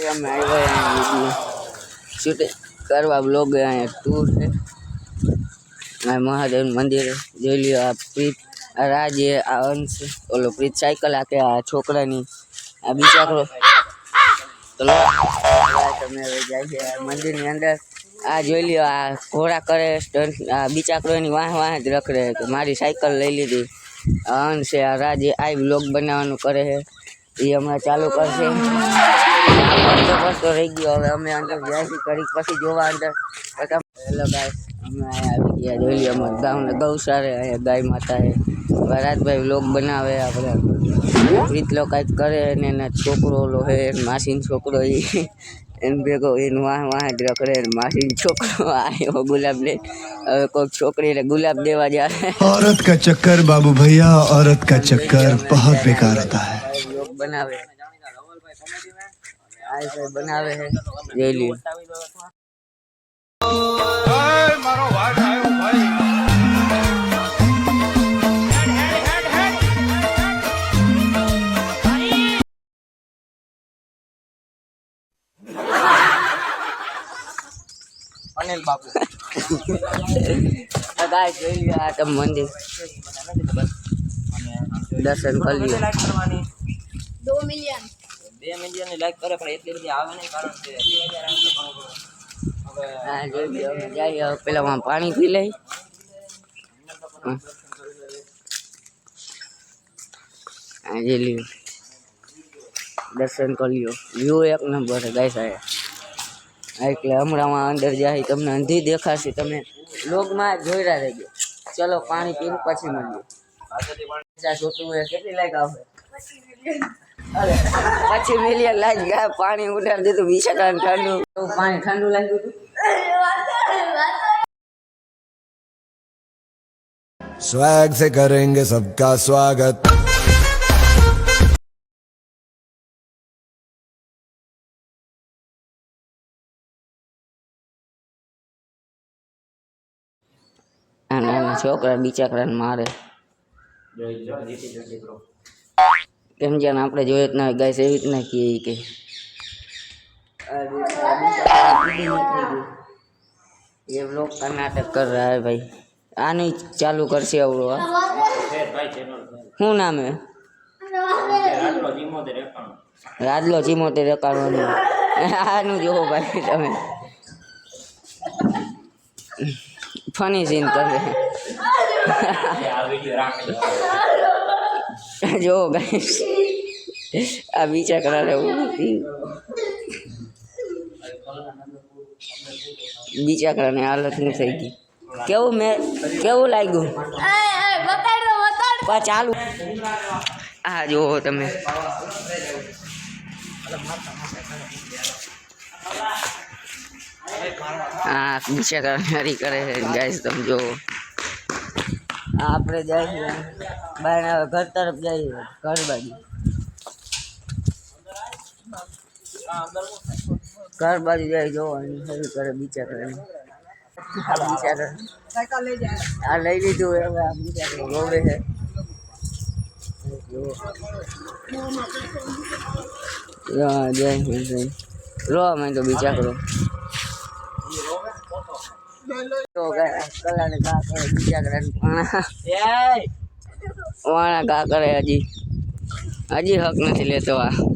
અમે આવ્યા શૂટિંગ કરવા બ્લોગ અહીંયા ટૂર છે મહાદેવ મંદિર જોઈ લ્યો આ પ્રીત આ રાજ આ અંશ ઓલો પ્રીત સાયકલ આકે આ છોકરાની આ બિચારો ચલો તમે હવે જાય છે મંદિરની અંદર આ જોઈ લ્યો આ ઘોડા કરે સ્ટન્ટ આ બિચારો એની વાહ વાહ જ રખડે કે મારી સાયકલ લઈ લીધી અંશ આ રાજ આ બ્લોગ બનાવવાનું કરે છે એ હમણાં ચાલુ કરશે તો રહી ગયો હવે અમે અંદર જાય કરી પછી જોવા અંદર હેલો ગાઈસ અમે આવી ગયા જોઈ લઈએ અમારા ગામના ગૌશાળે અહીંયા ગાય માતા છે ભરતભાઈ વ્લોગ બનાવે આપણે પ્રીત લો કાંઈક કરે ને એના છોકરો ઓલો હે માસીનો છોકરો એને ભેગો એને વાહ વાહ જ રખડે માસીનો છોકરો આવ્યો ગુલાબ લે હવે કોઈક છોકરીને ગુલાબ દેવા જાય औरत का चक्कर बाबू भैया औरत का चक्कर बहुत बेकार होता है व्लोग बनावे बनावे है જોઈ લ્યો મારો વાઘ આવ્યો ભાઈ અનિલ બાપુ ગાય જોઈ લ્યો આ તમ મંદિર દર્શન કરી લ્યો 2 મિલિયન 2 મિલિયન ની લાઈક કરે પણ એટલી બધી આવે નહીં કારણ કે 2000 આવે તો હવે હા જોઈ લ્યો અમે જઈએ પેલા પાણી પી લઈ હા જોઈ લ્યો દર્શન કરી લ્યો વ્યૂ એક નંબર છે ગાય સાહેબ એટલે હમણાં અંદર જાય તમને અંધી દેખાશે તમે લોગમાં જોઈ રહેજો ચલો પાણી પીને પછી મળીએ કેટલી લાઈક આવશે 25 મિલિયન લાઈક ગયા પાણી ઉડાડી દીધું બિચારા ઠંડુ પાણી ઠંડુ લાગ્યું હતું स्वैग से करेंगे सबका स्वागत નાના છોકરા બિચારાને મારે કેમ જેને આપણે જોઈએ જ ના ગાય એવી રીતના કે ये लोग का नाटक कर रहा है भाई आने चालू कर से अवड़ो શું નામ હે રાજલો ચીમોતેર એકાણું આનું જોવો ભાઈ તમે ફની સીન કરે જો ગાઈસ આ બીચા કરારે બીચા કરાને હાલત નહીં થઈ ગઈ કેવું લાગ્યું ચાલુ હા જોવો તમે હા બીચા કરારી કરે છે ગાઈસ તમે જોવો આપણે જઈએ બહાર ઘર તરફ જઈએ ઘર બાજુ ઘર બાજુ જાય જોવાની શરૂ કરે બીચા કરે આ લઈ લીધું હવે આ બીચા રોવે છે રોવા માં તો બીચા કરો તો કલાને ઘા કરે બીજા કરે વાણા ઘા કરે હજી હક નથી લેતો આ